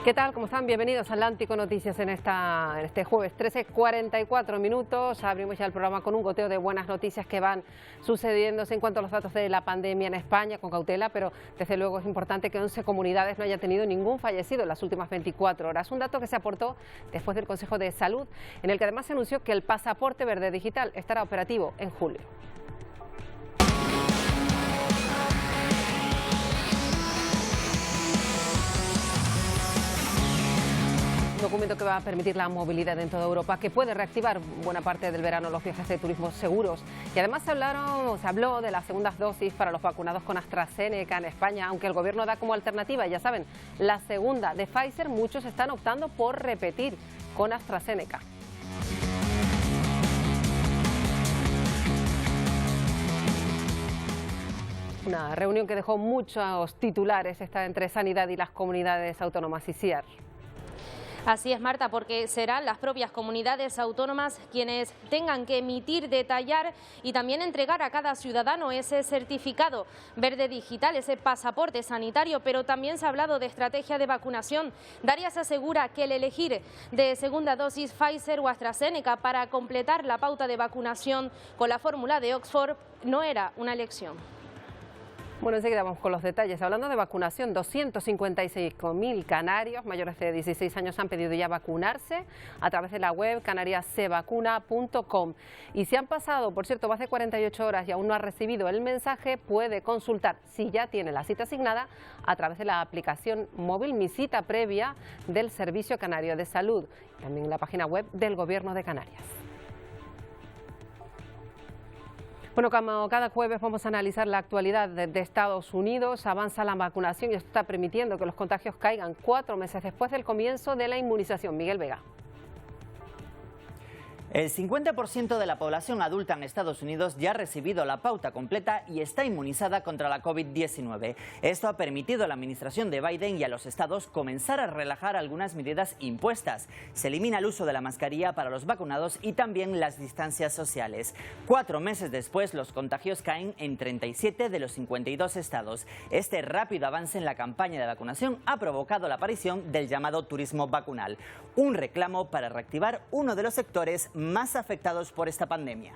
¿Qué tal? ¿Cómo están? Bienvenidos a Atlántico Noticias en este jueves 13:44 minutos. Abrimos ya el programa con un goteo de buenas noticias que van sucediéndose en cuanto a los datos de la pandemia en España, con cautela, pero desde luego es importante que 11 comunidades no haya tenido ningún fallecido en las últimas 24 horas. Un dato que se aportó después del Consejo de Salud, en el que además se anunció que el pasaporte verde digital estará operativo en julio. Un documento que va a permitir la movilidad en toda Europa, que puede reactivar buena parte del verano los viajes de turismo seguros. Y además se habló de las segundas dosis para los vacunados con AstraZeneca en España, aunque el gobierno da como alternativa, ya saben, la segunda de Pfizer. Muchos están optando por repetir con AstraZeneca. Una reunión que dejó muchos titulares, está entre Sanidad y las comunidades autónomas y CIAR. Así es, Marta, porque serán las propias comunidades autónomas quienes tengan que emitir, detallar y también entregar a cada ciudadano ese certificado verde digital, ese pasaporte sanitario, pero también se ha hablado de estrategia de vacunación. Darias asegura que el elegir de segunda dosis Pfizer o AstraZeneca para completar la pauta de vacunación con la fórmula de Oxford no era una elección. Bueno, enseguida vamos con los detalles. Hablando de vacunación, 256.000 canarios mayores de 16 años han pedido ya vacunarse a través de la web canariasevacuna.com. Y si han pasado, por cierto, más de 48 horas y aún no ha recibido el mensaje, puede consultar si ya tiene la cita asignada a través de la aplicación móvil Mi Cita Previa del Servicio Canario de Salud, también en la página web del Gobierno de Canarias. Bueno, como cada jueves vamos a analizar la actualidad de Estados Unidos. Avanza la vacunación y esto está permitiendo que los contagios caigan 4 meses después del comienzo de la inmunización. Miguel Vega. El 50% de la población adulta en Estados Unidos ya ha recibido la pauta completa y está inmunizada contra la COVID-19. Esto ha permitido a la administración de Biden y a los estados comenzar a relajar algunas medidas impuestas. Se elimina el uso de la mascarilla para los vacunados y también las distancias sociales. 4 meses después, los contagios caen en 37 de los 52 estados. Este rápido avance en la campaña de vacunación ha provocado la aparición del llamado turismo vacunal, un reclamo para reactivar uno de los sectores más afectados por esta pandemia.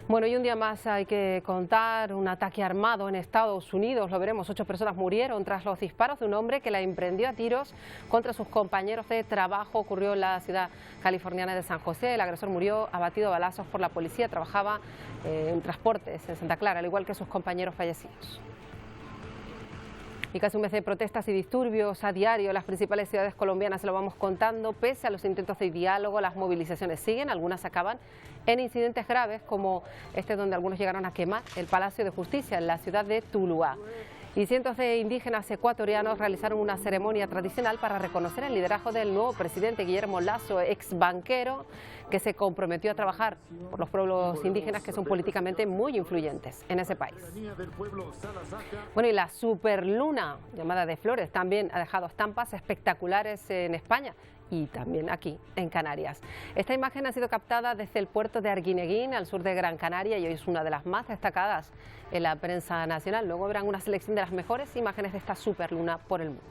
Bueno, y un día más hay que contar un ataque armado en Estados Unidos. Lo veremos, 8 personas murieron tras los disparos de un hombre que la emprendió a tiros contra sus compañeros de trabajo. Ocurrió en la ciudad californiana de San José. El agresor murió abatido a balazos por la policía. Trabajaba en transportes en Santa Clara, al igual que sus compañeros fallecidos. Y casi un mes de protestas y disturbios a diario en las principales ciudades colombianas, se lo vamos contando. Pese a los intentos de diálogo, las movilizaciones siguen, algunas acaban en incidentes graves como este donde algunos llegaron a quemar el Palacio de Justicia en la ciudad de Tuluá. Y cientos de indígenas ecuatorianos realizaron una ceremonia tradicional para reconocer el liderazgo del nuevo presidente Guillermo Lasso, ex banquero, que se comprometió a trabajar por los pueblos indígenas que son políticamente muy influyentes en ese país. Bueno, y la superluna llamada de Flores también ha dejado estampas espectaculares en España y también aquí en Canarias. Esta imagen ha sido captada desde el puerto de Arguineguín, al sur de Gran Canaria, y hoy es una de las más destacadas en la prensa nacional. Luego verán una selección de las mejores imágenes de esta superluna por el mundo.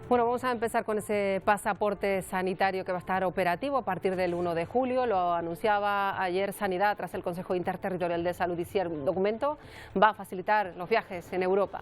Bueno, vamos a empezar con ese pasaporte sanitario que va a estar operativo a partir del 1 de julio. Lo anunciaba ayer Sanidad tras el Consejo Interterritorial de Salud y el documento va a facilitar los viajes en Europa.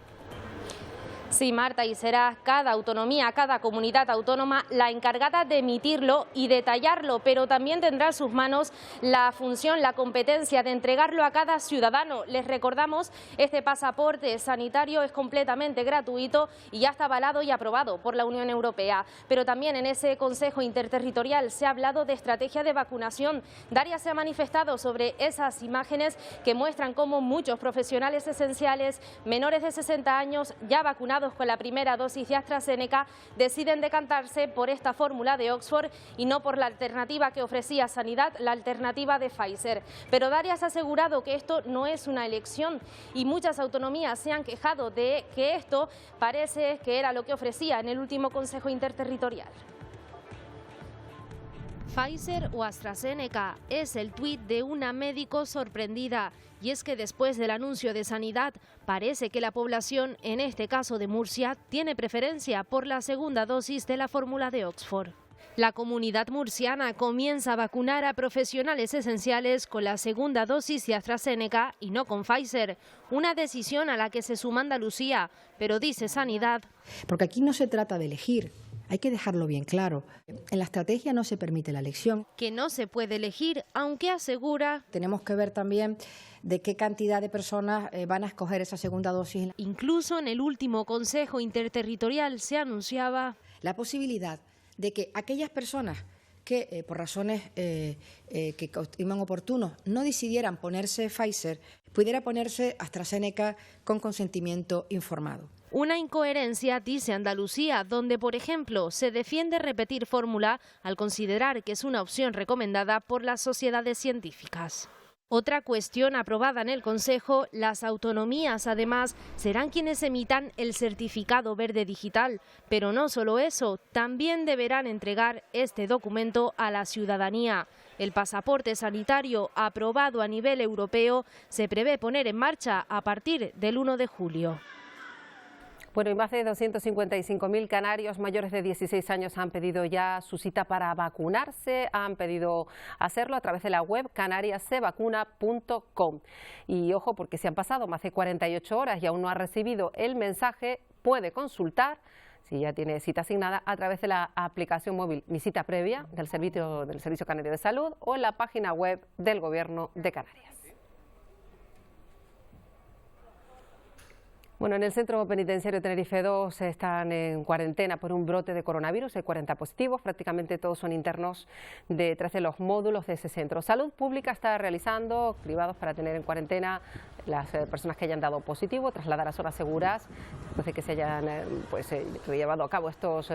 Sí, Marta, y será cada autonomía, cada comunidad autónoma la encargada de emitirlo y detallarlo, pero también tendrá en sus manos la función, la competencia de entregarlo a cada ciudadano. Les recordamos, este pasaporte sanitario es completamente gratuito y ya está avalado y aprobado por la Unión Europea. Pero también en ese Consejo Interterritorial se ha hablado de estrategia de vacunación. Darias se ha manifestado sobre esas imágenes que muestran cómo muchos profesionales esenciales menores de 60 años ya vacunados vacunados con la primera dosis de AstraZeneca deciden decantarse por esta fórmula de Oxford y no por la alternativa que ofrecía Sanidad, la alternativa de Pfizer. Pero Darias ha asegurado que esto no es una elección y muchas autonomías se han quejado de que esto parece que era lo que ofrecía en el último Consejo Interterritorial. Pfizer o AstraZeneca es el tuit de una médico sorprendida. Y es que después del anuncio de Sanidad, parece que la población, en este caso de Murcia, tiene preferencia por la segunda dosis de la fórmula de Oxford. La comunidad murciana comienza a vacunar a profesionales esenciales con la segunda dosis de AstraZeneca y no con Pfizer. Una decisión a la que se suma Andalucía, pero dice Sanidad. Porque aquí no se trata de elegir. Hay que dejarlo bien claro. En la estrategia no se permite la elección. Que no se puede elegir, aunque asegura. Tenemos que ver también de qué cantidad de personas van a escoger esa segunda dosis. Incluso en el último Consejo Interterritorial se anunciaba la posibilidad de que aquellas personas que por razones que estiman oportunos no decidieran ponerse Pfizer, pudiera ponerse AstraZeneca con consentimiento informado. Una incoherencia, dice Andalucía, donde, por ejemplo, se defiende repetir fórmula al considerar que es una opción recomendada por las sociedades científicas. Otra cuestión aprobada en el Consejo, las autonomías, además, serán quienes emitan el certificado verde digital. Pero no solo eso, también deberán entregar este documento a la ciudadanía. El pasaporte sanitario, aprobado a nivel europeo, se prevé poner en marcha a partir del 1 de julio. Bueno, y más de 255.000 canarios mayores de 16 años han pedido ya su cita para vacunarse. Han pedido hacerlo a través de la web canariasevacuna.com. Y ojo, porque si han pasado más de 48 horas y aún no ha recibido el mensaje, puede consultar, si ya tiene cita asignada, a través de la aplicación móvil Mi Cita Previa del Servicio Canario de Salud o en la página web del Gobierno de Canarias. Bueno, en el Centro Penitenciario Tenerife 2 están en cuarentena por un brote de coronavirus. Hay 40 positivos, prácticamente todos son internos de 13 de los módulos de ese centro. Salud Pública está realizando cribados para tener en cuarentena las personas que hayan dado positivo, trasladar a zonas seguras después de que se hayan llevado a cabo estos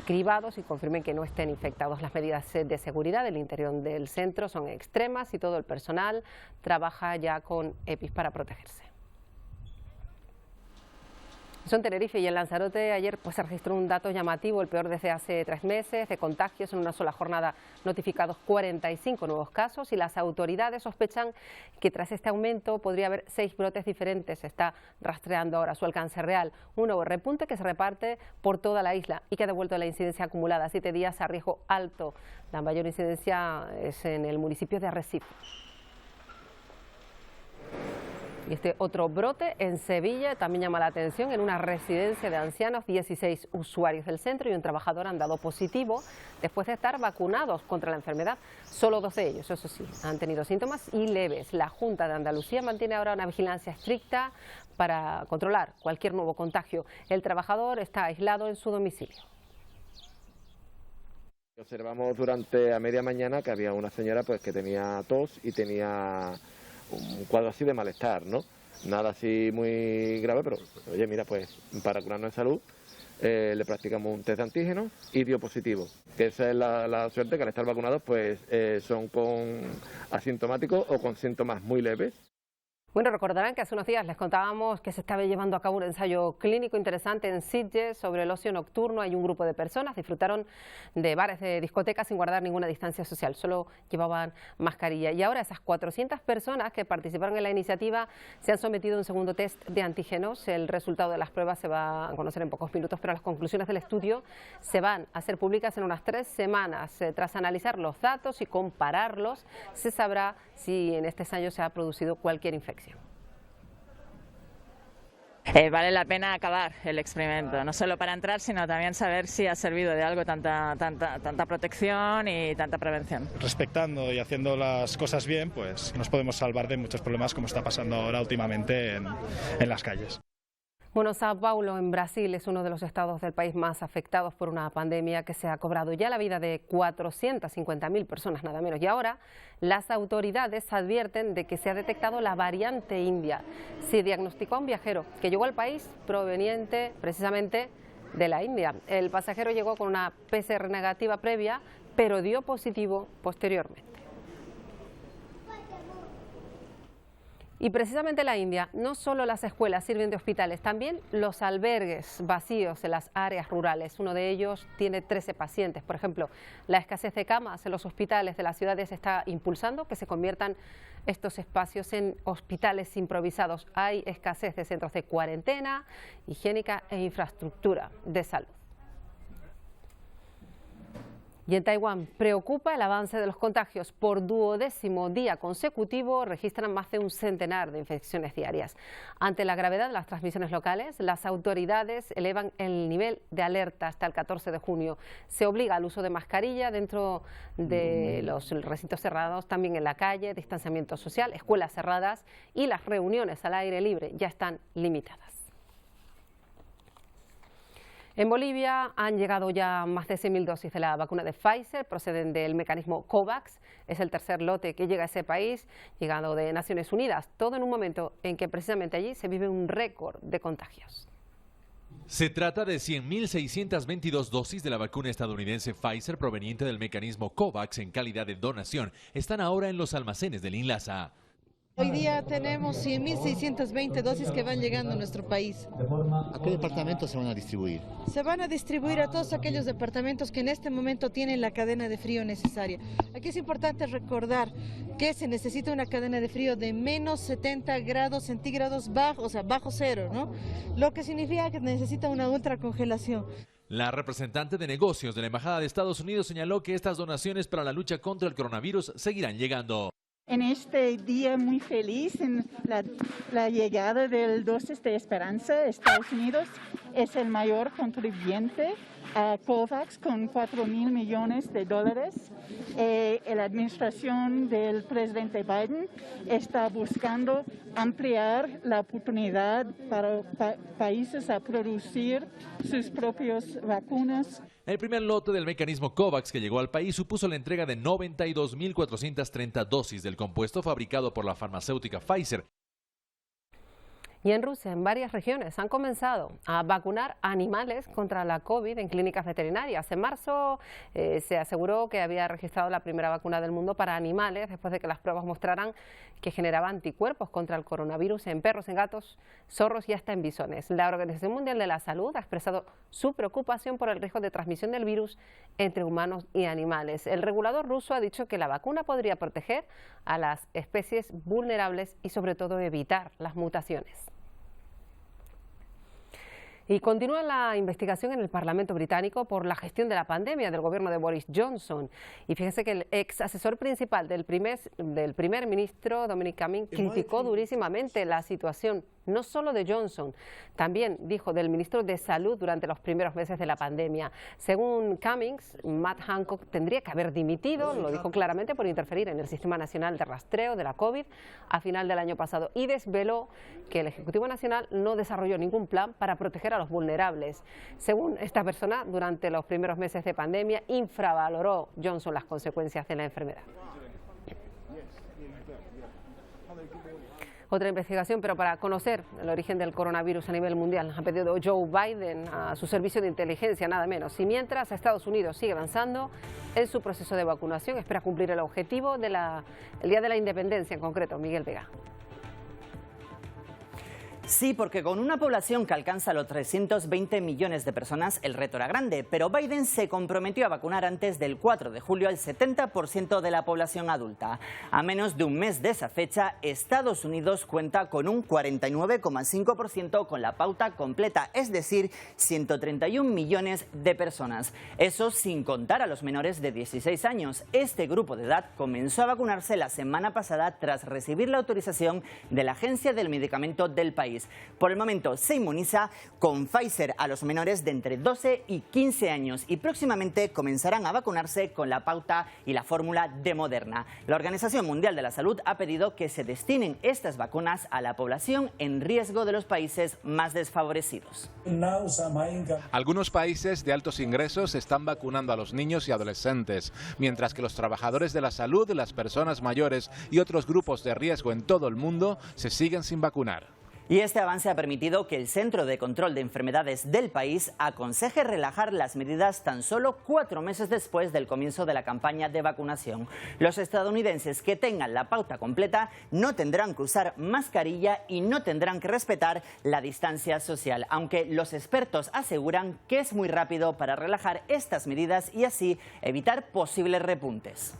cribados y confirmen que no estén infectados. Las medidas de seguridad del interior del centro son extremas y todo el personal trabaja ya con EPIs para protegerse. En Tenerife y en Lanzarote ayer se registró un dato llamativo, el peor desde hace 3 meses, de contagios. En una sola jornada notificados 45 nuevos casos y las autoridades sospechan que tras este aumento podría haber 6 brotes diferentes. Se está rastreando ahora su alcance real. Un nuevo repunte que se reparte por toda la isla y que ha devuelto la incidencia acumulada a 7 días a riesgo alto. La mayor incidencia es en el municipio de Arrecife. Y este otro brote en Sevilla también llama la atención. En una residencia de ancianos, 16 usuarios del centro y un trabajador han dado positivo después de estar vacunados contra la enfermedad. Solo 2 de ellos, eso sí, han tenido síntomas y leves. La Junta de Andalucía mantiene ahora una vigilancia estricta para controlar cualquier nuevo contagio. El trabajador está aislado en su domicilio. Observamos durante a media mañana que había una señora que tenía tos y tenía un cuadro así de malestar, ¿no? Nada así muy grave, pero oye, mira, para curarnos en salud le practicamos un test de antígenos y dio positivo. Que esa es la suerte, que al estar vacunados son con asintomáticos o con síntomas muy leves. Bueno, recordarán que hace unos días les contábamos que se estaba llevando a cabo un ensayo clínico interesante en Sitges sobre el ocio nocturno. Hay un grupo de personas, disfrutaron de bares, de discotecas sin guardar ninguna distancia social, solo llevaban mascarilla. Y ahora esas 400 personas que participaron en la iniciativa se han sometido a un segundo test de antígenos. El resultado de las pruebas se va a conocer en pocos minutos, pero las conclusiones del estudio se van a hacer públicas en unas 3 semanas. Tras analizar los datos y compararlos, se sabrá si en este ensayo se ha producido cualquier infección. Vale la pena acabar el experimento, no solo para entrar, sino también saber si ha servido de algo tanta protección y tanta prevención. Respetando y haciendo las cosas bien, pues nos podemos salvar de muchos problemas como está pasando ahora últimamente en las calles. Bueno, São Paulo, en Brasil, es uno de los estados del país más afectados por una pandemia que se ha cobrado ya la vida de 450.000 personas, nada menos. Y ahora las autoridades advierten de que se ha detectado la variante india. Se diagnosticó a un viajero que llegó al país proveniente precisamente de la India. El pasajero llegó con una PCR negativa previa, pero dio positivo posteriormente. Y precisamente la India, no solo las escuelas sirven de hospitales, también los albergues vacíos en las áreas rurales. Uno de ellos tiene 13 pacientes. Por ejemplo, la escasez de camas en los hospitales de las ciudades está impulsando que se conviertan estos espacios en hospitales improvisados. Hay escasez de centros de cuarentena, higiénica e infraestructura de salud. Y en Taiwán preocupa el avance de los contagios. Por 12º día consecutivo registran más de un centenar de infecciones diarias. Ante la gravedad de las transmisiones locales, las autoridades elevan el nivel de alerta hasta el 14 de junio. Se obliga al uso de mascarilla dentro de los recintos cerrados, también en la calle, distanciamiento social, escuelas cerradas y las reuniones al aire libre ya están limitadas. En Bolivia han llegado ya más de 100.000 dosis de la vacuna de Pfizer, proceden del mecanismo COVAX. Es el tercer lote que llega a ese país, llegado de Naciones Unidas, todo en un momento en que precisamente allí se vive un récord de contagios. Se trata de 100.622 dosis de la vacuna estadounidense Pfizer proveniente del mecanismo COVAX en calidad de donación. Están ahora en los almacenes del INLASA. Hoy día tenemos 100.620 dosis que van llegando a nuestro país. ¿A qué departamentos se van a distribuir? Se van a distribuir a todos aquellos departamentos que en este momento tienen la cadena de frío necesaria. Aquí es importante recordar que se necesita una cadena de frío de menos 70 grados centígrados bajo, o sea, bajo cero, ¿no? Lo que significa que necesita una ultracongelación. La representante de negocios de la Embajada de Estados Unidos señaló que estas donaciones para la lucha contra el coronavirus seguirán llegando. En este día muy feliz, en la llegada del Dosis de Esperanza, Estados Unidos es el mayor contribuyente a COVAX con $4.000 millones. La administración del presidente Biden está buscando ampliar la oportunidad para países a producir sus propias vacunas. El primer lote del mecanismo COVAX que llegó al país supuso la entrega de 92.430 dosis del compuesto fabricado por la farmacéutica Pfizer. Y en Rusia, en varias regiones, han comenzado a vacunar animales contra la COVID en clínicas veterinarias. En marzo se aseguró que había registrado la primera vacuna del mundo para animales después de que las pruebas mostraran que generaba anticuerpos contra el coronavirus en perros, en gatos, zorros y hasta en bisones. La Organización Mundial de la Salud ha expresado su preocupación por el riesgo de transmisión del virus entre humanos y animales. El regulador ruso ha dicho que la vacuna podría proteger a las especies vulnerables y sobre todo evitar las mutaciones. Y continúa la investigación en el Parlamento británico por la gestión de la pandemia del gobierno de Boris Johnson. Y fíjense que el ex asesor principal del primer ministro, Dominic Cummings, criticó durísimamente la situación, no solo de Johnson, también dijo del ministro de Salud durante los primeros meses de la pandemia. Según Cummings, Matt Hancock tendría que haber dimitido, lo dijo claramente, por interferir en el Sistema Nacional de Rastreo de la COVID a final del año pasado, y desveló que el Ejecutivo Nacional no desarrolló ningún plan para proteger a los vulnerables. Según esta persona, durante los primeros meses de pandemia infravaloró Johnson las consecuencias de la enfermedad. Otra investigación, pero para conocer el origen del coronavirus a nivel mundial, ha pedido Joe Biden a su servicio de inteligencia, nada menos. Y mientras Estados Unidos sigue avanzando en su proceso de vacunación, espera cumplir el objetivo del Día de la Independencia, en concreto. Miguel Vega. Sí, porque con una población que alcanza los 320 millones de personas, el reto era grande, pero Biden se comprometió a vacunar antes del 4 de julio al 70% de la población adulta. A menos de un mes de esa fecha, Estados Unidos cuenta con un 49,5% con la pauta completa, es decir, 131 millones de personas. Eso sin contar a los menores de 16 años. Este grupo de edad comenzó a vacunarse la semana pasada tras recibir la autorización de la Agencia del Medicamento del país. país. Por el momento se inmuniza con Pfizer a los menores de entre 12 y 15 años y próximamente comenzarán a vacunarse con la pauta y la fórmula de Moderna. La Organización Mundial de la Salud ha pedido que se destinen estas vacunas a la población en riesgo de los países más desfavorecidos. Algunos países de altos ingresos están vacunando a los niños y adolescentes, mientras que los trabajadores de la salud, las personas mayores y otros grupos de riesgo en todo el mundo se siguen sin vacunar. Y este avance ha permitido que el Centro de Control de Enfermedades del país aconseje relajar las medidas tan solo 4 meses después del comienzo de la campaña de vacunación. Los estadounidenses que tengan la pauta completa no tendrán que usar mascarilla y no tendrán que respetar la distancia social, aunque los expertos aseguran que es muy rápido para relajar estas medidas y así evitar posibles repuntes.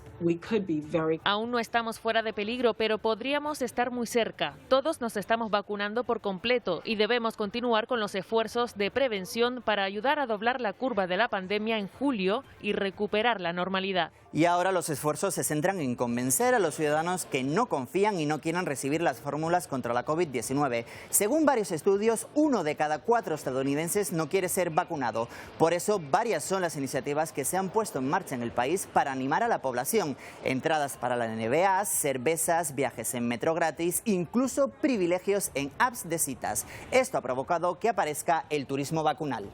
Aún no estamos fuera de peligro, pero podríamos estar muy cerca. Todos nos estamos vacunando por completo y debemos continuar con los esfuerzos de prevención para ayudar a doblar la curva de la pandemia en julio y recuperar la normalidad. Y ahora los esfuerzos se centran en convencer a los ciudadanos que no confían y no quieren recibir las fórmulas contra la COVID-19. Según varios estudios, 1 de cada 4 estadounidenses no quiere ser vacunado. Por eso, varias son las iniciativas que se han puesto en marcha en el país para animar a la población. Entradas para la NBA, cervezas, viajes en metro gratis, incluso privilegios en apps de citas. Esto ha provocado que aparezca el turismo vacunal.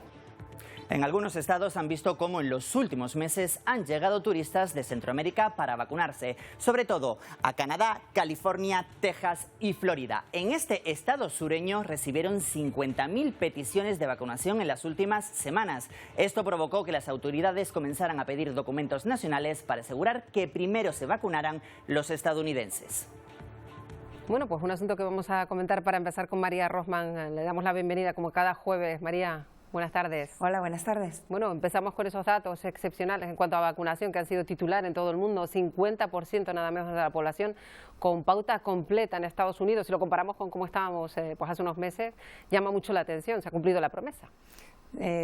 En algunos estados han visto cómo en los últimos meses han llegado turistas de Centroamérica para vacunarse, sobre todo a Canadá, California, Texas y Florida. En este estado sureño recibieron 50.000 peticiones de vacunación en las últimas semanas. Esto provocó que las autoridades comenzaran a pedir documentos nacionales para asegurar que primero se vacunaran los estadounidenses. Bueno, pues un asunto que vamos a comentar para empezar con María Rosman. Le damos la bienvenida como cada jueves. María, buenas tardes. Hola, buenas tardes. Bueno, empezamos con esos datos excepcionales en cuanto a vacunación que han sido titular en todo el mundo. 50% nada menos de la población con pauta completa en Estados Unidos. Si lo comparamos con cómo estábamos pues hace unos meses, llama mucho la atención. Se ha cumplido la promesa.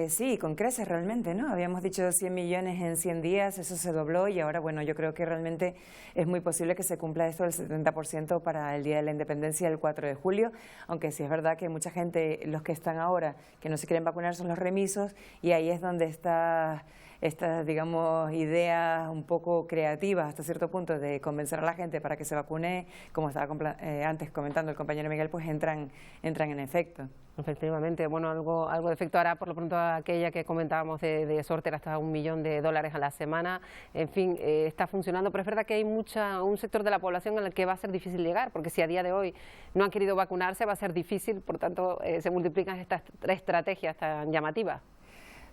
Sí, con creces realmente, ¿no? Habíamos dicho 100 millones en 100 días, eso se dobló y ahora, bueno, yo creo que realmente es muy posible que se cumpla esto del 70% para el Día de la Independencia, el 4 de julio, aunque sí es verdad que mucha gente, los que están ahora, que no se quieren vacunar son los remisos y ahí es donde está estas, digamos, ideas un poco creativas hasta cierto punto de convencer a la gente para que se vacune, como estaba antes comentando el compañero Miguel, pues entran en efecto. Efectivamente, bueno, algo de efecto hará por lo pronto aquella que comentábamos de sortear hasta $1 millón a la semana. En fin, está funcionando, pero es verdad que hay un sector de la población en el que va a ser difícil llegar, porque si a día de hoy no han querido vacunarse va a ser difícil, por tanto se multiplican estas estrategias tan llamativas.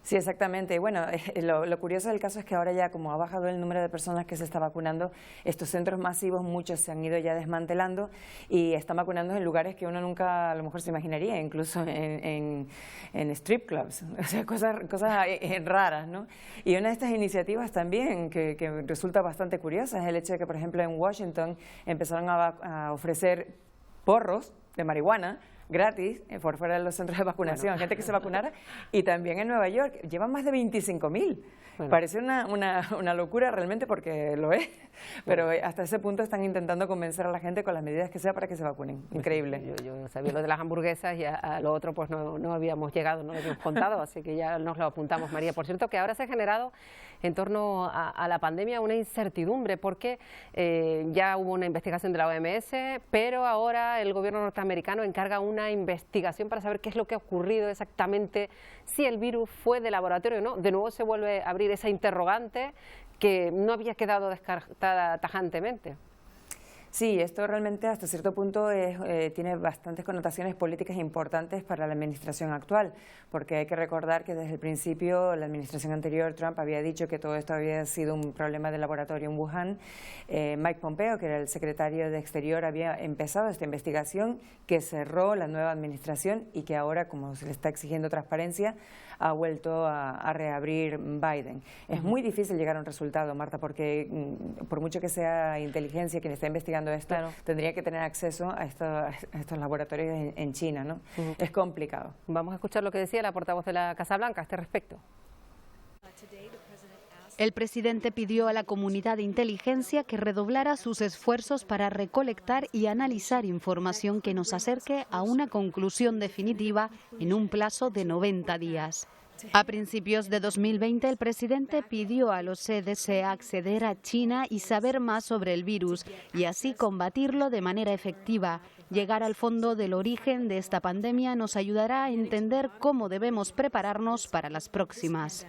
Sí, exactamente. Bueno, lo curioso del caso es que ahora ya como ha bajado el número de personas que se está vacunando, estos centros masivos, muchos se han ido ya desmantelando y están vacunando en lugares que uno nunca a lo mejor se imaginaría, incluso en strip clubs, o sea, cosas raras, ¿no? Y una de estas iniciativas también que resulta bastante curiosa es el hecho de que, por ejemplo, en Washington empezaron a ofrecer porros de marihuana gratis por fuera de los centros de vacunación, gente que se vacunara, y también en Nueva York llevan más de 25.000. Bueno. Parece una locura realmente porque lo es, pero hasta ese punto están intentando convencer a la gente con las medidas que sea para que se vacunen. Increíble. Yo sabía lo de las hamburguesas y a lo otro pues no habíamos llegado, no lo habíamos contado, así que ya nos lo apuntamos, María. Por cierto, que ahora se ha generado en torno a la pandemia una incertidumbre porque ya hubo una investigación de la OMS, pero ahora el gobierno norteamericano encarga una investigación para saber qué es lo que ha ocurrido exactamente, si el virus fue de laboratorio o no. De nuevo se vuelve a abrir esa interrogante que no había quedado descartada tajantemente. Sí, esto realmente hasta cierto punto tiene bastantes connotaciones políticas importantes para la administración actual, porque hay que recordar que desde el principio la administración anterior, Trump, había dicho que todo esto había sido un problema de laboratorio en Wuhan. Mike Pompeo, que era el secretario de Exterior, había empezado esta investigación que cerró la nueva administración y que ahora, como se le está exigiendo transparencia, ha vuelto a reabrir Biden. Es muy difícil llegar a un resultado, Marta, porque por mucho que sea inteligencia quien está investigando esto, claro, tendría que tener acceso a estos laboratorios en China, ¿no? Es complicado. Vamos a escuchar lo que decía la portavoz de la Casa Blanca a este respecto. El presidente pidió a la comunidad de inteligencia que redoblara sus esfuerzos para recolectar y analizar información que nos acerque a una conclusión definitiva en un plazo de 90 días. A principios de 2020, el presidente pidió a los CDC acceder a China y saber más sobre el virus y así combatirlo de manera efectiva. Llegar al fondo del origen de esta pandemia nos ayudará a entender cómo debemos prepararnos para las próximas.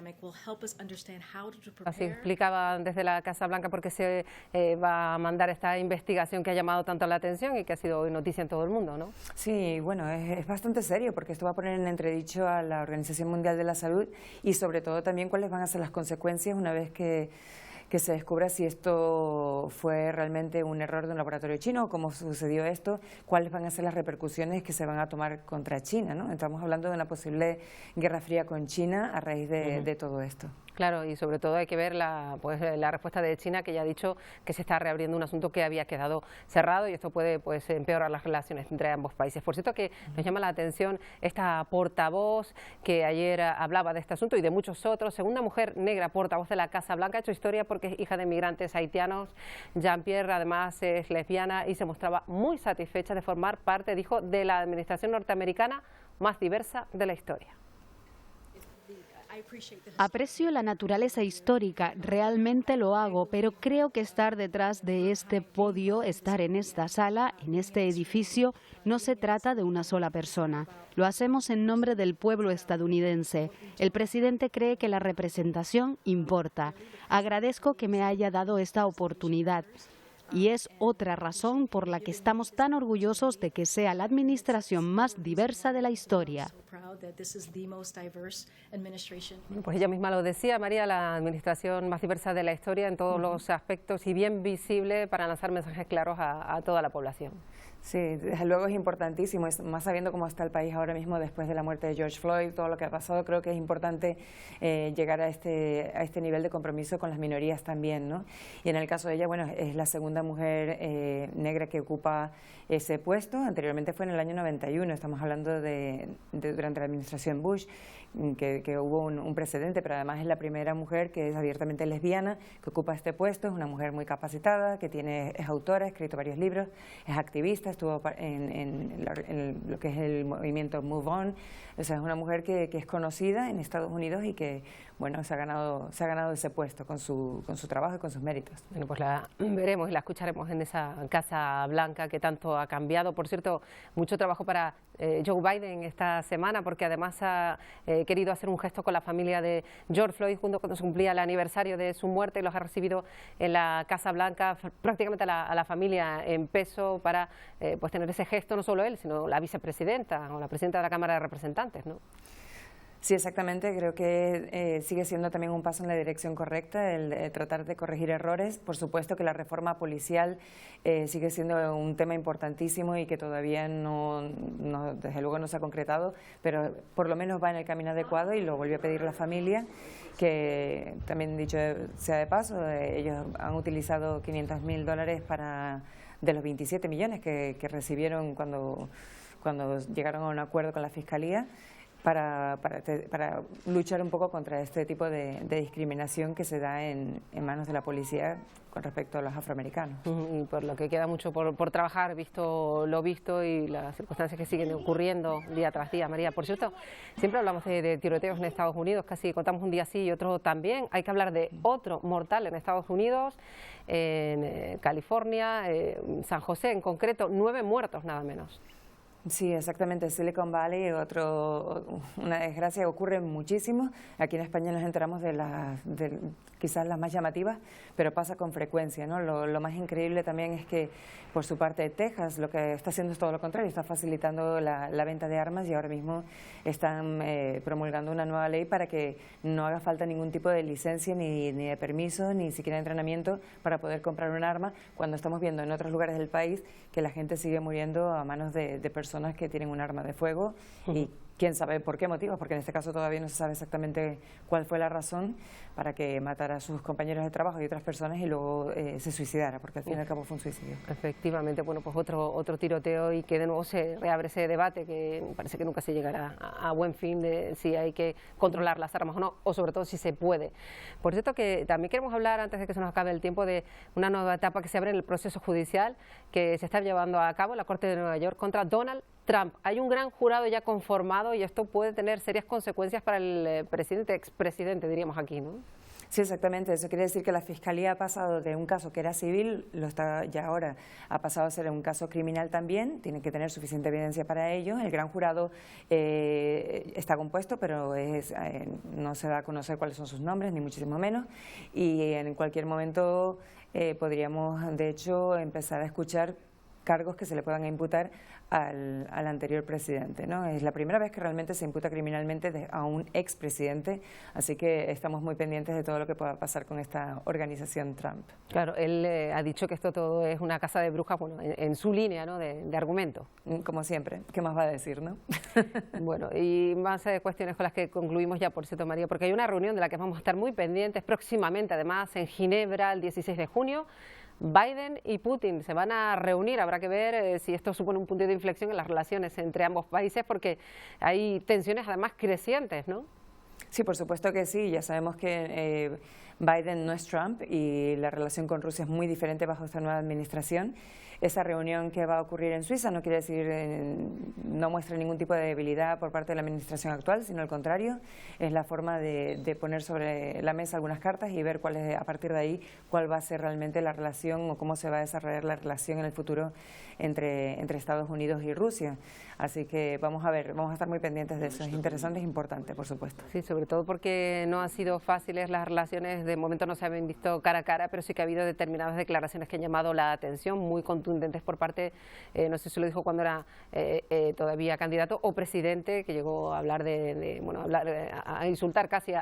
Así explicaba desde la Casa Blanca por qué se va a mandar esta investigación que ha llamado tanto la atención y que ha sido hoy noticia en todo el mundo, ¿no? Sí, bueno, es bastante serio porque esto va a poner en entredicho a la Organización Mundial de la Salud y sobre todo también cuáles van a ser las consecuencias una vez que se descubra si esto fue realmente un error de un laboratorio chino o cómo sucedió esto, cuáles van a ser las repercusiones que se van a tomar contra China, ¿no? Estamos hablando de una posible guerra fría con China a raíz de todo esto. Claro, y sobre todo hay que ver la respuesta de China, que ya ha dicho que se está reabriendo un asunto que había quedado cerrado y esto puede empeorar las relaciones entre ambos países. Por cierto que nos llama la atención esta portavoz que ayer hablaba de este asunto y de muchos otros. Segunda mujer negra portavoz de la Casa Blanca, ha hecho historia porque es hija de migrantes haitianos. Jean-Pierre además es lesbiana y se mostraba muy satisfecha de formar parte, dijo, de la administración norteamericana más diversa de la historia. Aprecio la naturaleza histórica, realmente lo hago, pero creo que estar detrás de este podio, estar en esta sala, en este edificio, no se trata de una sola persona. Lo hacemos en nombre del pueblo estadounidense. El presidente cree que la representación importa. Agradezco que me haya dado esta oportunidad. Y es otra razón por la que estamos tan orgullosos de que sea la administración más diversa de la historia. Pues ella misma lo decía, María, la administración más diversa de la historia en todos los aspectos y bien visible para lanzar mensajes claros a toda la población. Sí, desde luego es importantísimo, más sabiendo cómo está el país ahora mismo después de la muerte de George Floyd, todo lo que ha pasado, creo que es importante llegar a este nivel de compromiso con las minorías también, ¿no? Y en el caso de ella, bueno, es la segunda mujer negra que ocupa ese puesto. Anteriormente fue en el año 91, estamos hablando de durante la administración Bush, que hubo un precedente, pero además es la primera mujer que es abiertamente lesbiana, que ocupa este puesto. Es una mujer muy capacitada, que es autora, ha escrito varios libros, es activista, estuvo en lo que es el movimiento Move On. O sea, es una mujer que es conocida en Estados Unidos y que, bueno, se ha ganado ese puesto con su trabajo y con sus méritos. Bueno, pues la veremos y la escucharemos en esa Casa Blanca que tanto ha cambiado. Por cierto, mucho trabajo para Joe Biden esta semana, porque además ha querido hacer un gesto con la familia de George Floyd justo cuando se cumplía el aniversario de su muerte, y los ha recibido en la Casa Blanca prácticamente a la familia en peso para pues tener ese gesto, no solo él, sino la vicepresidenta o la presidenta de la Cámara de Representantes, ¿no? Sí, exactamente. Creo que sigue siendo también un paso en la dirección correcta, el tratar de corregir errores. Por supuesto que la reforma policial sigue siendo un tema importantísimo y que todavía desde luego no se ha concretado, pero por lo menos va en el camino adecuado y lo volvió a pedir la familia, que también, dicho sea de paso, ellos han utilizado $500.000 de los 27 millones que recibieron cuando llegaron a un acuerdo con la Fiscalía, para luchar un poco contra este tipo de discriminación que se da en manos de la policía con respecto a los afroamericanos. Y por lo que queda mucho por trabajar, visto lo visto y las circunstancias que siguen ocurriendo día tras día. María, por cierto, siempre hablamos de tiroteos en Estados Unidos, casi contamos un día sí y otro también. Hay que hablar de otro mortal en Estados Unidos, en California, San José en concreto, 9 muertos nada menos. Sí, exactamente. Silicon Valley, una desgracia, ocurre muchísimo. Aquí en España nos enteramos de quizás las más llamativas, pero pasa con frecuencia, ¿no? Lo más increíble también es que, por su parte, Texas lo que está haciendo es todo lo contrario, está facilitando la venta de armas y ahora mismo están promulgando una nueva ley para que no haga falta ningún tipo de licencia, ni de permiso, ni siquiera de entrenamiento para poder comprar un arma, cuando estamos viendo en otros lugares del país que la gente sigue muriendo a manos de personas que tienen un arma de fuego y quién sabe por qué motivos, porque en este caso todavía no se sabe exactamente cuál fue la razón para que matara a sus compañeros de trabajo y otras personas y luego se suicidara, porque al fin y al cabo fue un suicidio. Efectivamente, bueno, pues otro tiroteo y que de nuevo se reabre ese debate que parece que nunca se llegará a buen fin de si hay que controlar las armas o no, o sobre todo si se puede. Por cierto, que también queremos hablar, antes de que se nos acabe el tiempo, de una nueva etapa que se abre en el proceso judicial que se está llevando a cabo en la Corte de Nueva York contra Donald Trump. Hay un gran jurado ya conformado y esto puede tener serias consecuencias para el expresidente, diríamos aquí, ¿no? Sí, exactamente. Eso quiere decir que la Fiscalía ha pasado de un caso que era civil, lo está ya ahora, ha pasado a ser un caso criminal también. Tiene que tener suficiente evidencia para ello. El gran jurado está compuesto, pero no se da a conocer cuáles son sus nombres, ni muchísimo menos. Y en cualquier momento podríamos, de hecho, empezar a escuchar cargos que se le puedan imputar al anterior presidente, ¿no? Es la primera vez que realmente se imputa criminalmente a un expresidente, así que estamos muy pendientes de todo lo que pueda pasar con esta organización Trump. Claro, él ha dicho que esto todo es una casa de brujas, bueno, en su línea, ¿no?, de argumento. Como siempre, ¿qué más va a decir, no? Bueno, y más cuestiones con las que concluimos ya, por cierto, María, porque hay una reunión de la que vamos a estar muy pendientes próximamente, además, en Ginebra, el 16 de junio. Biden y Putin se van a reunir, habrá que ver si esto supone un punto de inflexión en las relaciones entre ambos países, porque hay tensiones además crecientes, ¿no? Sí, por supuesto que sí, ya sabemos que Biden no es Trump y la relación con Rusia es muy diferente bajo esta nueva administración. Esa reunión que va a ocurrir en Suiza no quiere decir, no muestra ningún tipo de debilidad por parte de la administración actual, sino al contrario, es la forma de poner sobre la mesa algunas cartas y ver cuál es, a partir de ahí, cuál va a ser realmente la relación o cómo se va a desarrollar la relación en el futuro entre Estados Unidos y Rusia. Así que vamos a ver, vamos a estar muy pendientes de eso. Es interesante, es importante, por supuesto. Sí, sobre todo porque no han sido fáciles las relaciones, de momento no se habían visto cara a cara, pero sí que ha habido determinadas declaraciones que han llamado la atención, muy contundentes por parte, no sé si lo dijo cuando era todavía candidato o presidente, que llegó a hablar a insultar casi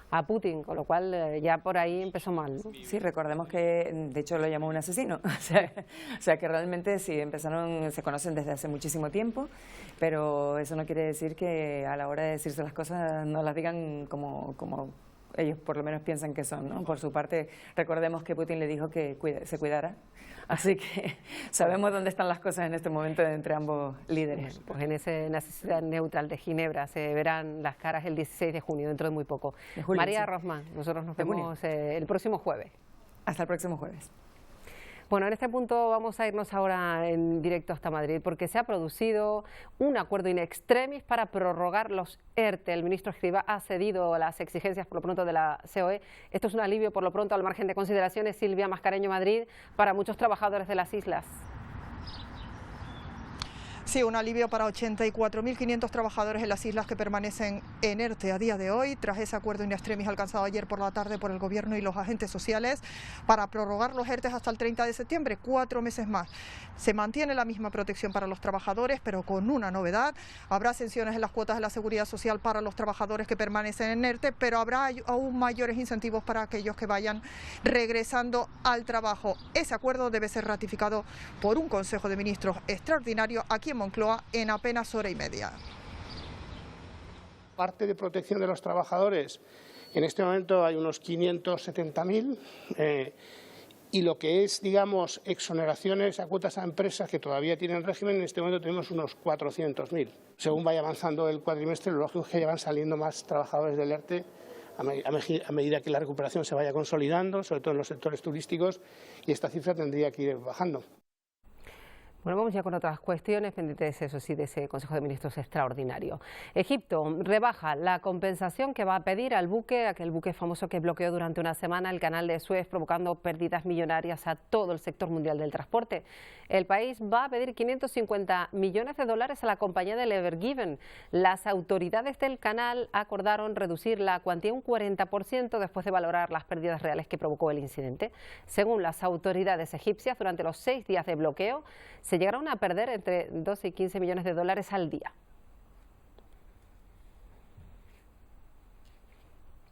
a Putin, con lo cual ya por ahí empezó mal, ¿no? Sí, recordemos que de hecho lo llamó un asesino, o sea que realmente sí, se conocen desde hace muchísimo tiempo, pero eso no quiere decir que a la hora de decirse las cosas no las digan como ellos por lo menos piensan que son, ¿no? Por su parte, recordemos que Putin le dijo que se cuidara, así que sabemos dónde están las cosas en este momento entre ambos líderes. Pues en esa ciudad neutral de Ginebra se verán las caras el 16 de junio, dentro de muy poco. De julio, María sí. Rosman, nosotros nos vemos el próximo jueves. Hasta el próximo jueves. Bueno, en este punto vamos a irnos ahora en directo hasta Madrid, porque se ha producido un acuerdo in extremis para prorrogar los ERTE. El ministro Escrivá ha cedido a las exigencias por lo pronto de la COE. Esto es un alivio por lo pronto al margen de consideraciones, Silvia Mascareño, Madrid, para muchos trabajadores de las islas. Sí, un alivio para 84.500 trabajadores en las islas que permanecen en ERTE a día de hoy, tras ese acuerdo in extremis alcanzado ayer por la tarde por el Gobierno y los agentes sociales para prorrogar los ERTE hasta el 30 de septiembre, 4 meses más. Se mantiene la misma protección para los trabajadores, pero con una novedad. Habrá exenciones en las cuotas de la Seguridad Social para los trabajadores que permanecen en ERTE, pero habrá aún mayores incentivos para aquellos que vayan regresando al trabajo. Ese acuerdo debe ser ratificado por un Consejo de Ministros extraordinario aquí en Moncloa en apenas hora y media. Parte de protección de los trabajadores, en este momento hay unos 570.000 y lo que es, digamos, exoneraciones a cuotas a empresas que todavía tienen régimen, en este momento tenemos unos 400.000. Según vaya avanzando el cuatrimestre, lo lógico es que ya van saliendo más trabajadores del ERTE a medida que la recuperación se vaya consolidando, sobre todo en los sectores turísticos, y esta cifra tendría que ir bajando. Bueno, vamos ya con otras cuestiones pendientes, eso sí, de ese Consejo de Ministros extraordinario. Egipto rebaja la compensación que va a pedir al buque, aquel buque famoso que bloqueó durante una semana el canal de Suez, provocando pérdidas millonarias a todo el sector mundial del transporte. El país va a pedir 550 millones de dólares a la compañía del Ever Given. Las autoridades del canal acordaron reducir la cuantía un 40% después de valorar las pérdidas reales que provocó el incidente. Según las autoridades egipcias, durante los 6 días de bloqueo, se llegaron a perder entre 12 y 15 millones de dólares al día.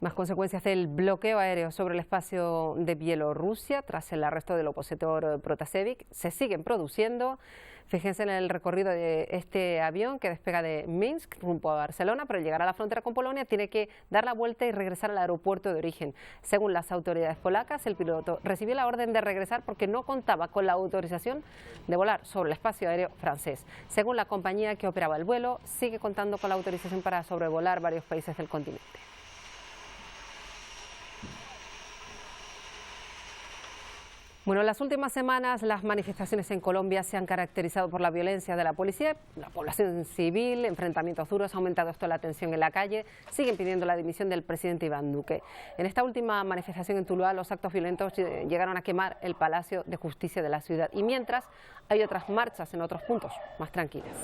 Más consecuencias del bloqueo aéreo sobre el espacio de Bielorrusia tras el arresto del opositor Protasevich se siguen produciendo. Fíjense en el recorrido de este avión que despega de Minsk rumbo a Barcelona, pero al llegar a la frontera con Polonia tiene que dar la vuelta y regresar al aeropuerto de origen. Según las autoridades polacas, el piloto recibió la orden de regresar porque no contaba con la autorización de volar sobre el espacio aéreo francés. Según la compañía que operaba el vuelo, sigue contando con la autorización para sobrevolar varios países del continente. Bueno, en las últimas semanas las manifestaciones en Colombia se han caracterizado por la violencia de la policía, la población civil, enfrentamientos duros, ha aumentado esto la tensión en la calle, siguen pidiendo la dimisión del presidente Iván Duque. En esta última manifestación en Tuluá los actos violentos llegaron a quemar el Palacio de Justicia de la ciudad y mientras hay otras marchas en otros puntos más tranquilas.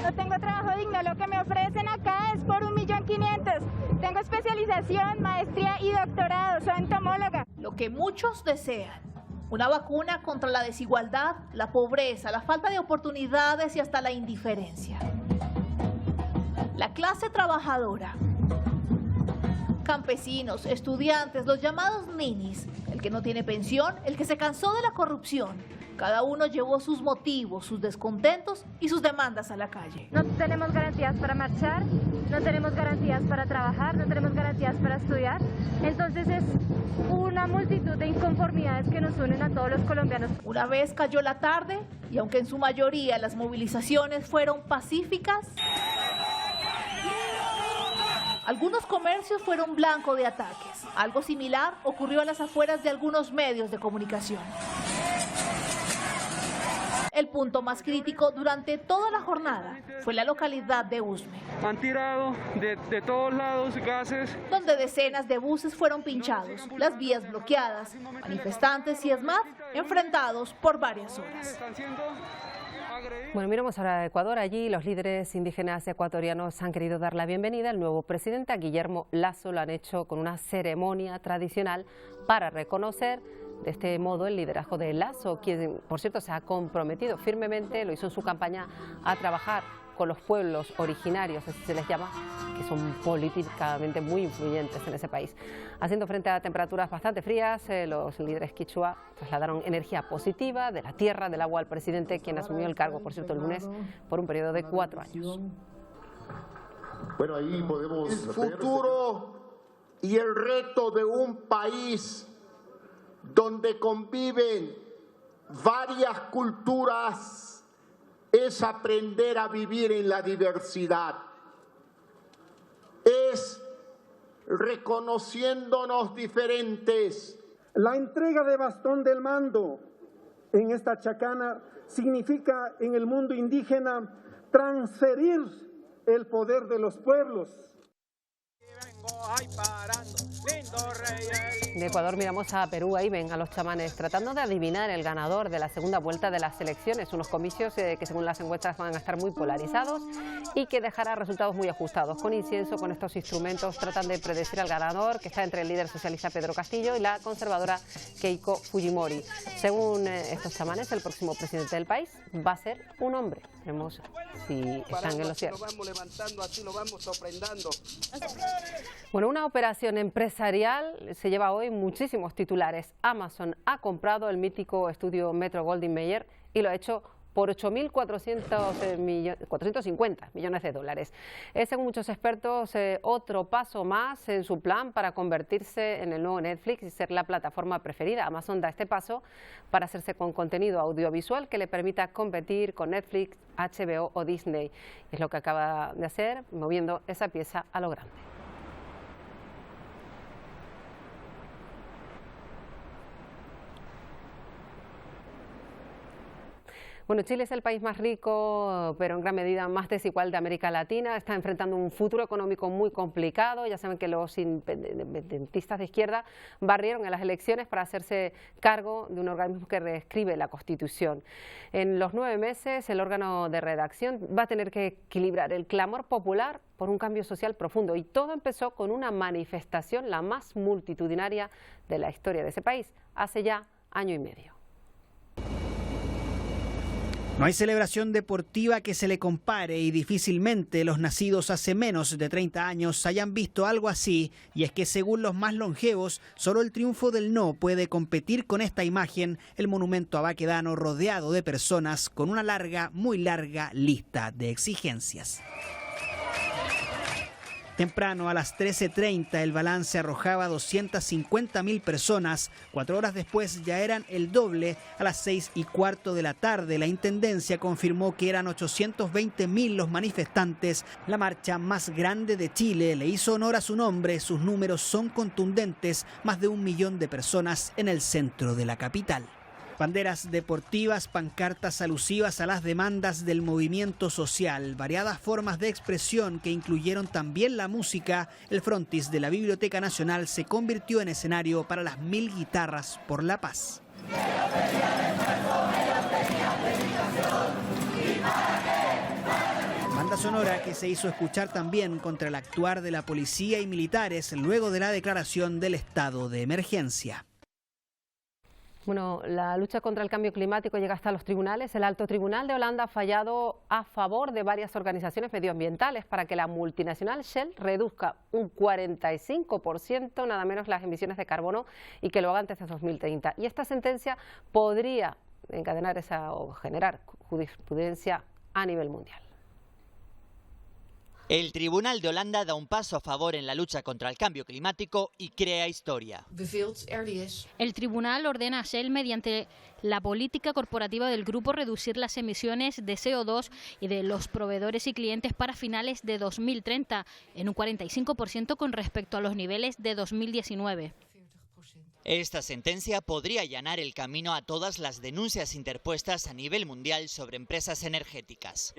No tengo trabajo digno, lo que me ofrecen acá es por 1.500.000. Tengo especialización, maestría y doctorado, soy entomóloga. Lo que muchos desean, una vacuna contra la desigualdad, la pobreza, la falta de oportunidades y hasta la indiferencia. La clase trabajadora, campesinos, estudiantes, los llamados ninis, el que no tiene pensión, el que se cansó de la corrupción. Cada uno llevó sus motivos, sus descontentos y sus demandas a la calle. No tenemos garantías para marchar, no tenemos garantías para trabajar, no tenemos garantías para estudiar. Entonces es una multitud de inconformidades que nos unen a todos los colombianos. Una vez cayó la tarde y aunque en su mayoría las movilizaciones fueron pacíficas, algunos comercios fueron blanco de ataques. Algo similar ocurrió a las afueras de algunos medios de comunicación. El punto más crítico durante toda la jornada fue la localidad de Usme. Han tirado de todos lados gases. Donde decenas de buses fueron pinchados, las vías bloqueadas, manifestantes y ESMAD enfrentados por varias horas. Bueno, miramos ahora a Ecuador. Allí los líderes indígenas ecuatorianos han querido dar la bienvenida al nuevo presidente, a Guillermo Lasso. Lo han hecho con una ceremonia tradicional para reconocer de este modo el liderazgo de Lasso, quien por cierto se ha comprometido firmemente, lo hizo en su campaña, a trabajar con los pueblos originarios, así se les llama, que son políticamente muy influyentes en ese país. Haciendo frente a temperaturas bastante frías, los líderes quichua trasladaron energía positiva de la tierra, del agua al presidente, quien asumió el cargo, por cierto, el lunes, por un periodo de 4 años. Bueno, ahí podemos el futuro y el reto de un país donde conviven varias culturas es aprender a vivir en la diversidad, es reconociéndonos diferentes. La entrega de bastón del mando en esta chacana significa en el mundo indígena transferir el poder de los pueblos. De Ecuador miramos a Perú. Ahí ven a los chamanes tratando de adivinar el ganador de la segunda vuelta de las elecciones, unos comicios que según las encuestas van a estar muy polarizados y que dejará resultados muy ajustados. Con incienso, con estos instrumentos tratan de predecir al ganador, que está entre el líder socialista Pedro Castillo y la conservadora Keiko Fujimori. Según estos chamanes, el próximo presidente del país va a ser un hombre. Veremos si están en lo cierto. Bueno, una operación empresarial se lleva hoy muchísimos titulares. Amazon ha comprado el mítico estudio Metro-Goldwyn-Mayer y lo ha hecho por 8.450 millones de dólares. Es, según muchos expertos, otro paso más en su plan para convertirse en el nuevo Netflix y ser la plataforma preferida. Amazon da este paso para hacerse con contenido audiovisual que le permita competir con Netflix, HBO o Disney. Es lo que acaba de hacer, moviendo esa pieza a lo grande. Bueno, Chile es el país más rico, pero en gran medida más desigual de América Latina. Está enfrentando un futuro económico muy complicado. Ya saben que los independentistas de izquierda barrieron en las elecciones para hacerse cargo de un organismo que reescribe la Constitución. En los 9 meses, el órgano de redacción va a tener que equilibrar el clamor popular por un cambio social profundo. Y todo empezó con una manifestación, la más multitudinaria de la historia de ese país, hace ya año y medio. No hay celebración deportiva que se le compare y difícilmente los nacidos hace menos de 30 años hayan visto algo así, y es que según los más longevos, solo el triunfo del no puede competir con esta imagen, el monumento a Baquedano rodeado de personas con una larga, muy larga lista de exigencias. Temprano, a las 13:30, el balance arrojaba 250.000 personas. 4 horas después ya eran el doble. A las 6:15 de la tarde, la Intendencia confirmó que eran 820.000 los manifestantes. La marcha más grande de Chile le hizo honor a su nombre. Sus números son contundentes. Más de 1 millón de personas en el centro de la capital. Banderas deportivas, pancartas alusivas a las demandas del movimiento social, variadas formas de expresión que incluyeron también la música. El frontis de la Biblioteca Nacional se convirtió en escenario para las 1000 guitarras por la paz. Banda sonora que se hizo escuchar también contra el actuar de la policía y militares luego de la declaración del estado de emergencia. Bueno, la lucha contra el cambio climático llega hasta los tribunales. El Alto Tribunal de Holanda ha fallado a favor de varias organizaciones medioambientales para que la multinacional Shell reduzca un 45% nada menos las emisiones de carbono y que lo haga antes de 2030. Y esta sentencia podría encadenar o generar jurisprudencia a nivel mundial. El Tribunal de Holanda da un paso a favor en la lucha contra el cambio climático y crea historia. El tribunal ordena a Shell, mediante la política corporativa del grupo, reducir las emisiones de CO2 y de los proveedores y clientes para finales de 2030 en un 45% con respecto a los niveles de 2019. Esta sentencia podría allanar el camino a todas las denuncias interpuestas a nivel mundial sobre empresas energéticas.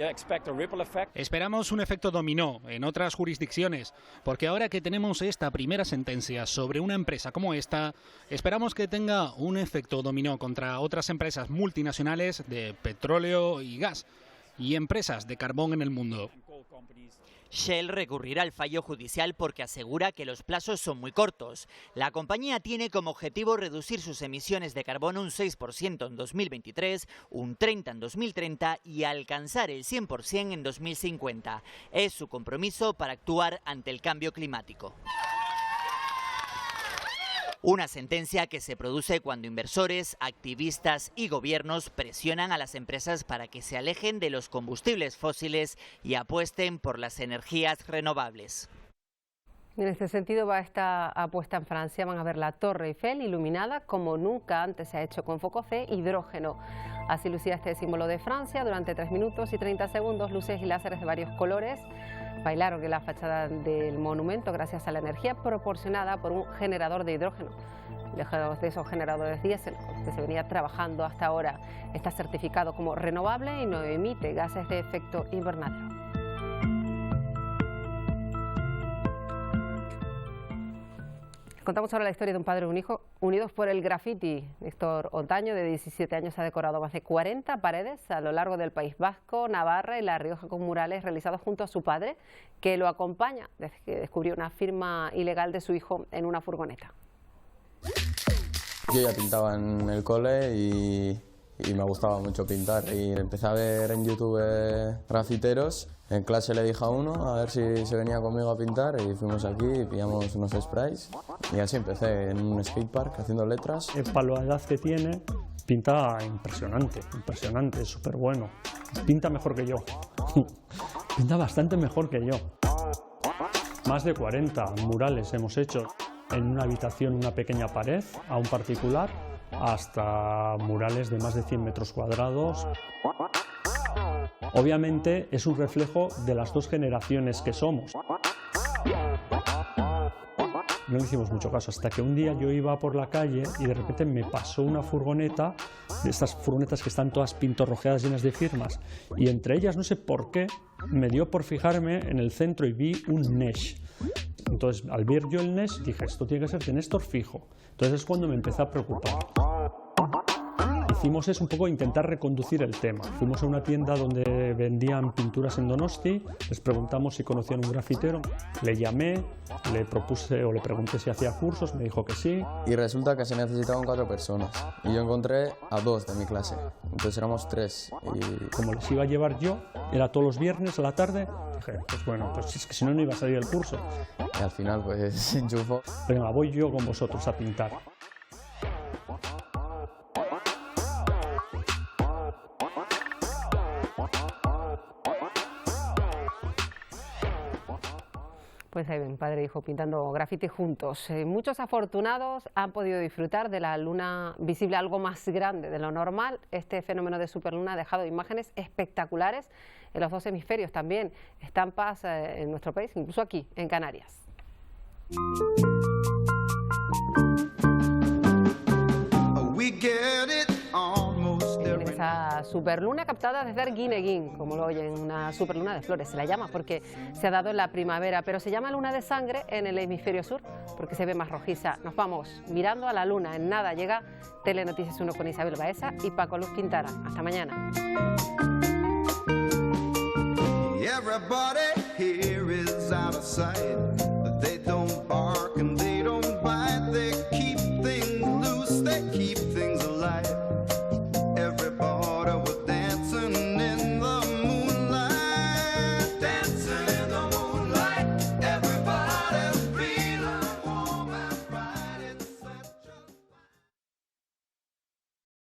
Esperamos un efecto dominó en otras jurisdicciones, porque ahora que tenemos esta primera sentencia sobre una empresa como esta, esperamos que tenga un efecto dominó contra otras empresas multinacionales de petróleo y gas y empresas de carbón en el mundo. Shell recurrirá al fallo judicial porque asegura que los plazos son muy cortos. La compañía tiene como objetivo reducir sus emisiones de carbono un 6% en 2023, un 30% en 2030 y alcanzar el 100% en 2050. Es su compromiso para actuar ante el cambio climático. Una sentencia que se produce cuando inversores, activistas y gobiernos presionan a las empresas para que se alejen de los combustibles fósiles y apuesten por las energías renovables. En este sentido va esta apuesta en Francia. Van a ver la Torre Eiffel iluminada como nunca antes se ha hecho con focos de hidrógeno. Así lucía este símbolo de Francia durante 3 minutos y 30 segundos. Luces y láseres de varios colores bailaron en la fachada del monumento gracias a la energía proporcionada por un generador de hidrógeno. Lejos de esos generadores diésel que se venía trabajando hasta ahora, está certificado como renovable y no emite gases de efecto invernadero. Contamos ahora la historia de un padre y un hijo unidos por el graffiti. Néstor Ontaño, de 17 años, ha decorado más de 40 paredes a lo largo del País Vasco, Navarra y La Rioja con murales realizados junto a su padre, que lo acompaña desde que descubrió una firma ilegal de su hijo en una furgoneta. Yo ya pintaba en el cole y me gustaba mucho pintar. Y empecé a ver en YouTube grafiteros. En clase le dije a uno a ver si se venía conmigo a pintar y fuimos aquí y pillamos unos sprays. Y así empecé en un skatepark haciendo letras. Para la edad que tiene, pinta impresionante, es súper bueno. Pinta mejor que yo. Pinta bastante mejor que yo. Más de 40 murales hemos hecho. En una habitación, una pequeña pared, a un particular, hasta murales de más de 100 metros cuadrados. Obviamente es un reflejo de las dos generaciones que somos. No le hicimos mucho caso, hasta que un día yo iba por la calle y de repente me pasó una furgoneta, de estas furgonetas que están todas pintorrojeadas llenas de firmas, y entre ellas, no sé por qué, me dio por fijarme en el centro y vi un Nesh. Entonces, al ver yo el Nesh, dije, esto tiene que ser de Néstor fijo. Entonces es cuando me empecé a preocupar. hicimos es un poco intentar reconducir el tema. Fuimos a una tienda donde vendían pinturas en Donosti, les preguntamos si conocían un grafitero, le llamé, le propuse o le pregunté si hacía cursos, me dijo que sí. Y resulta que se necesitaban 4 personas y yo encontré a 2 de mi clase, entonces éramos 3. Y como les iba a llevar yo, era todos los viernes a la tarde, dije, pues bueno, pues es que si no, no iba a salir el curso. Y al final pues enchufo. Venga, voy yo con vosotros a pintar. Pues ahí ven, padre e hijo pintando graffiti juntos. Muchos afortunados han podido disfrutar de la luna visible algo más grande de lo normal. Este fenómeno de superluna ha dejado imágenes espectaculares en los 2 hemisferios también. Estampas en nuestro país, incluso aquí, en Canarias. Esa superluna captada desde Arguineguín, como lo oyen, una superluna de flores, se la llama porque se ha dado en la primavera, pero se llama luna de sangre en el hemisferio sur porque se ve más rojiza. Nos vamos mirando a la luna, en nada llega Telenoticias 1 con Isabel Baeza y Paco Luz Quintana. Hasta mañana. Everybody here is out of sight.